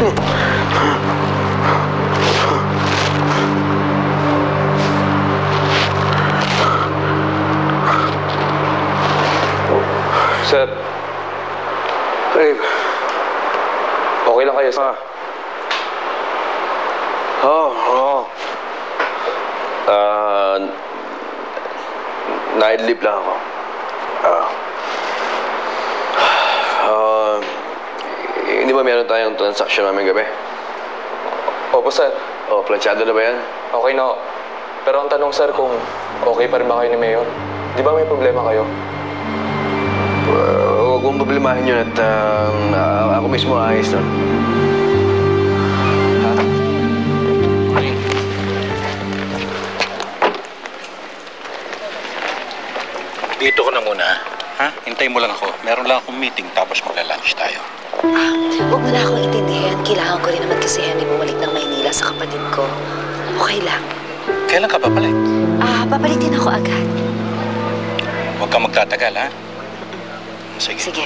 Sir. Babe. Okay lang kayo, sir? Oo. Night-leave lang ako. Hindi ba meron tayong transaction namin gabi? Opo, sir. Planchado na ba yan? Okay na. Pero ang tanong, sir, kung okay pa rin ba kayo ni Mayor? Di ba may problema kayo? Huwag mong problemahin yun at ako mismo ayos nun. Dito ko na muna, ha? Hintay mo lang ako. Meron lang akong meeting tapos magla-lunch tayo. Huwag mo na akong intindihan. Kailangan ko rin naman kasi Henry bumalik ng Maynila sa kapatid ko. Okay lang. Kailan ka babalik? Babalik din ako agad. Huwag kang magtatagal, ha? Sige. Sige.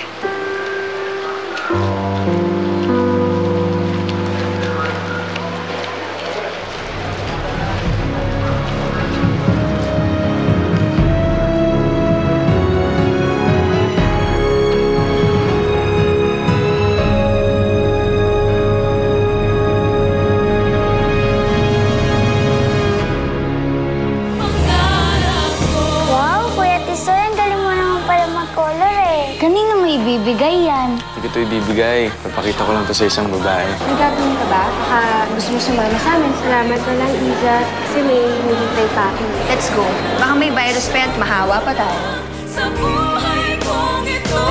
Kanino mo ibibigay yan? Hindi ko ito ibibigay. Papakita ko lang ito sa isang babae. May gagawin ka ba? Baka gusto mo sumama sa amin. Salamat na lang, Iza. Kasi may hinihintay pa ako. Let's go. Baka may virus pa yan at mahawa pa tayo. Sa buhay kong ito.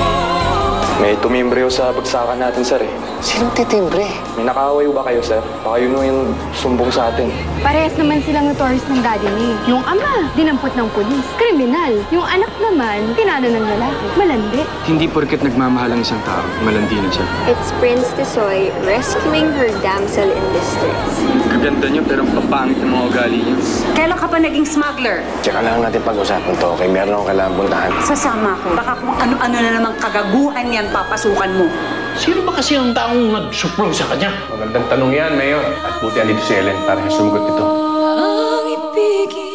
May tumimbre sa bagsakan natin, sir, eh. Sinong titimbre? May nakaaway ba kayo, sir? Baka yun yung sumbong sa atin. Parehas naman silang notorious ng daddy ni. Yung ama, dinampot ng pulis. Kriminal. Yung anak naman, tinalo ng lalaki. Malandi. Hindi porket nagmamahal ang isang tao, malandi na siya. It's Prince Tisoy rescuing her damsel in distress. Kaganda niyo pero kapangit ng mga ugali niyo. Kailan ka pa naging smuggler? Tsaka lang natin pag-usapan to. Okay, meron akong kailangan puntahan. Sasama ko. Baka kung ano-ano na namang kagaguhan yan papasukan mo. Sino ba kasi ang taong nag-suplong sa kanya? Magandang tanong yan, Mayor. At buti andito si Ellen para sumagot nito. Ang ibigin